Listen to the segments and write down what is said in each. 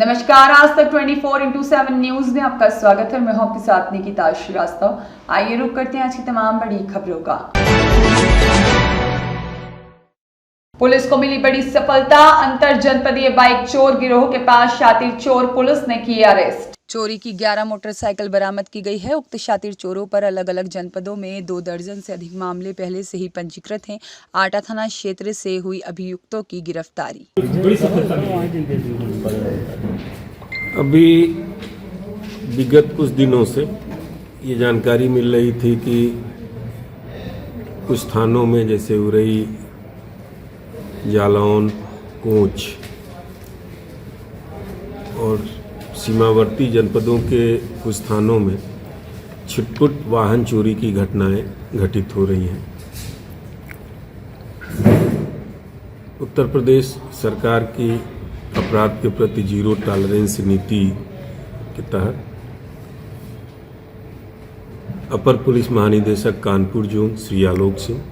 नमस्कार, आज तक 24/7 न्यूज में आपका स्वागत है। मैं हूं आपके साथ निकिता श्रीवास्तव। आइए रुक करते हैं आज की तमाम बड़ी खबरों का। पुलिस को मिली बड़ी सफलता, अंतर जनपदीय बाइक चोर गिरोह के पास शातिर चोर पुलिस ने किए अरेस्ट। चोरी की 11 मोटरसाइकिल बरामद की गई है। उक्त शातिर चोरों पर अलग अलग जनपदों में 2 दर्जन से अधिक मामले पहले से ही पंजीकृत हैं। आटा थाना क्षेत्र से हुई अभियुक्तों की गिरफ्तारी। अभी विगत कुछ दिनों से ये जानकारी मिल रही थी कि कुछ थानों में जैसे उरई, जालौन, कोंच और सीमावर्ती जनपदों के कुछ थानों में छिटपुट वाहन चोरी की घटनाएं घटित हो रही हैं। उत्तर प्रदेश सरकार की अपराध के प्रति जीरो टॉलरेंस नीति के तहत अपर पुलिस महानिदेशक कानपुर जोन श्री आलोक सिंह,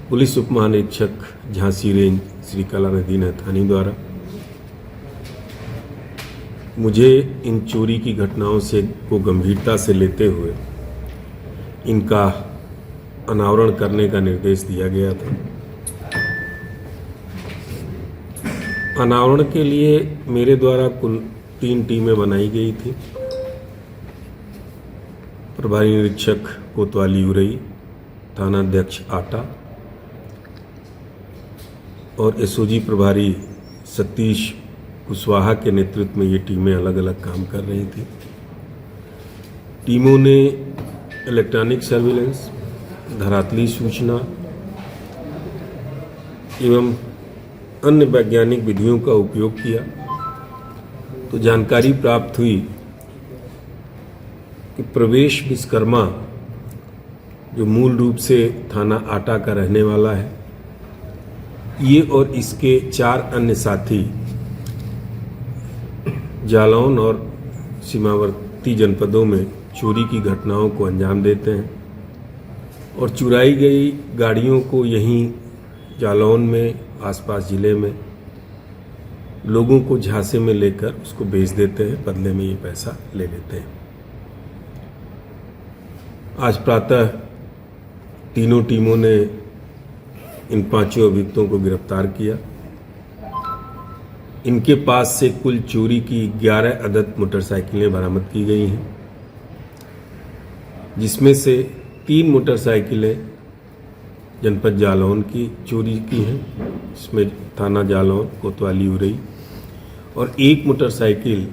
पुलिस उप महानिरीक्षक झांसी रेंज श्री कलानिधि नैथानी द्वारा मुझे इन चोरी की घटनाओं से को गंभीरता से लेते हुए इनका अनावरण करने का निर्देश दिया गया था। अनावरण के लिए मेरे द्वारा कुल 3 टीमें बनाई गई थी। प्रभारी निरीक्षक कोतवाली उरई, थानाध्यक्ष आटा और एसओजी प्रभारी सतीश कुशवाहा के नेतृत्व में ये टीमें अलग अलग काम कर रही थी। टीमों ने इलेक्ट्रॉनिक सर्विलेंस, धरातली सूचना एवं अन्य वैज्ञानिक विधियों का उपयोग किया तो जानकारी प्राप्त हुई कि प्रवेश विश्वकर्मा, जो मूल रूप से थाना आटा का रहने वाला है, ये और इसके 4 अन्य साथी जालौन और सीमावर्ती जनपदों में चोरी की घटनाओं को अंजाम देते हैं और चुराई गई गाड़ियों को यहीं जालौन में, आसपास जिले में लोगों को झांसे में लेकर उसको बेच देते हैं, बदले में ये पैसा ले लेते हैं। आज प्रातः तीनों टीमों ने इन 5 अभियुक्तों को गिरफ्तार किया। इनके पास से कुल चोरी की 11 अदद मोटरसाइकिलें बरामद की गई हैं, जिसमें से 3 मोटरसाइकिलें जनपद जालौन की चोरी की हैं, इसमें थाना जालौन, कोतवाली उरई, और 1 मोटरसाइकिल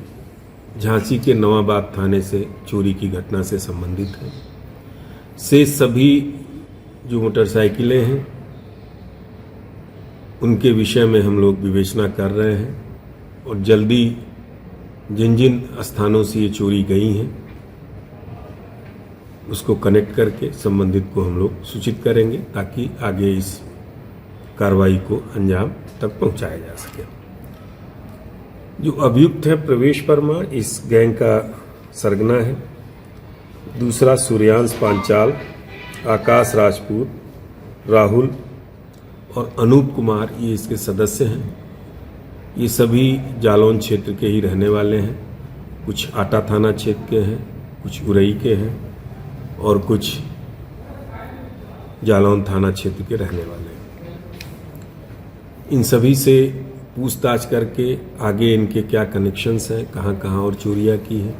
झांसी के नवाबाद थाने से चोरी की घटना से संबंधित है। से सभी जो मोटरसाइकिलें हैं उनके विषय में हम लोग विवेचना कर रहे हैं और जल्दी जिन जिन स्थानों से ये चोरी गई हैं उसको कनेक्ट करके संबंधित को हम लोग सूचित करेंगे ताकि आगे इस कार्रवाई को अंजाम तक पहुंचाया जा सके। जो अभियुक्त है प्रवेश वर्मा इस गैंग का सरगना है। दूसरा सूर्यांश पांचाल, आकाश राजपूत, राहुल और अनूप कुमार, ये इसके सदस्य हैं। ये सभी जालौन क्षेत्र के ही रहने वाले हैं। कुछ आटा थाना क्षेत्र के हैं, कुछ उरई के हैं और कुछ जालौन थाना क्षेत्र के रहने वाले हैं। इन सभी से पूछताछ करके आगे इनके क्या कनेक्शंस हैं, कहाँ कहाँ और चोरियाँ की हैं,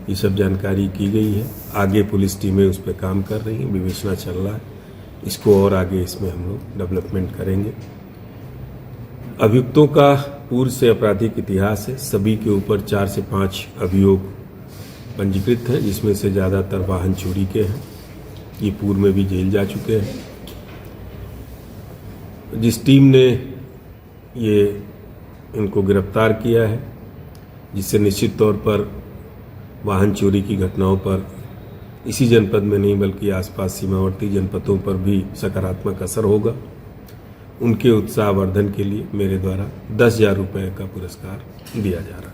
ये सब जानकारी की गई है। आगे पुलिस टीमें उस पर काम कर रही हैं, विवेचना चल रहा है। इसको और आगे इसमें हम लोग डेवलपमेंट करेंगे। अभियुक्तों का पूर्व से आपराधिक इतिहास है। सभी के ऊपर 4 से 5 अभियोग पंजीकृत हैं, जिसमें से ज़्यादातर वाहन चोरी के हैं। ये पूर्व में भी जेल जा चुके हैं। जिस टीम ने ये इनको गिरफ्तार किया है, जिससे निश्चित तौर पर वाहन चोरी की घटनाओं पर इसी जनपद में नहीं बल्कि आसपास सीमावर्ती जनपदों पर भी सकारात्मक असर होगा, उनके उत्साहवर्धन के लिए मेरे द्वारा 10,000 रुपये का पुरस्कार दिया जा रहा है।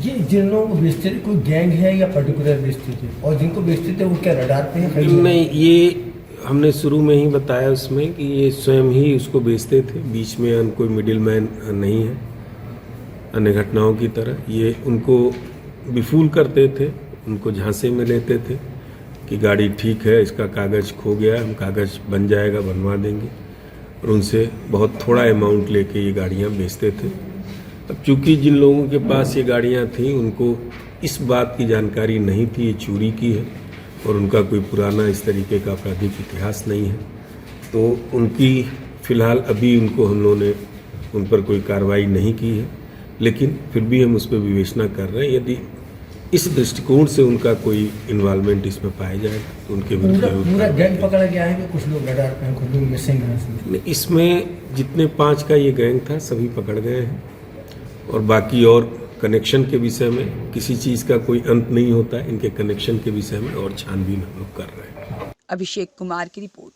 ये जिन लोगों को बेचते थे कोई गैंग है या पर्टिकुलर बेचते थे, और जिनको बेचते थे वो क्या रडार पे हैं? नहीं, ये हमने शुरू में ही बताया उसमें कि ये स्वयं ही उसको बेचते थे, बीच में कोई मिडिल मैन नहीं है। अन्य घटनाओं की तरह ये उनको विफूल करते थे, उनको झांसे में लेते थे कि गाड़ी ठीक है, इसका कागज़ खो गया, हम कागज़ बन जाएगा, बनवा देंगे, और उनसे बहुत थोड़ा अमाउंट लेके ये गाड़ियाँ बेचते थे। अब चूंकि जिन लोगों के पास ये गाड़ियाँ थीं उनको इस बात की जानकारी नहीं थी ये चोरी की है और उनका कोई पुराना इस तरीके का आपराधिक इतिहास नहीं है, तो उनकी फ़िलहाल अभी उनको हम लोगों ने उन पर कोई कार्रवाई नहीं की है, लेकिन फिर भी हम उस पर विवेचना कर रहे हैं। यदि इस दृष्टिकोण से उनका कोई इन्वॉल्वमेंट इसमें पाया जाएगा तो उनके विरुद्ध पूरा जरूर पूरा कार्रवाई गैंग पकड़ा गया है कि कुछ लोग रडार पे हैं, खुद मिसिंग हैं? इसमें जितने 5 का ये गैंग था सभी पकड़ गए हैं और बाकी और कनेक्शन के विषय में किसी चीज़ का कोई अंत नहीं होता है, इनके कनेक्शन के विषय में और छानबीन हम लोग कर रहे हैं। अभिषेक कुमार की रिपोर्ट।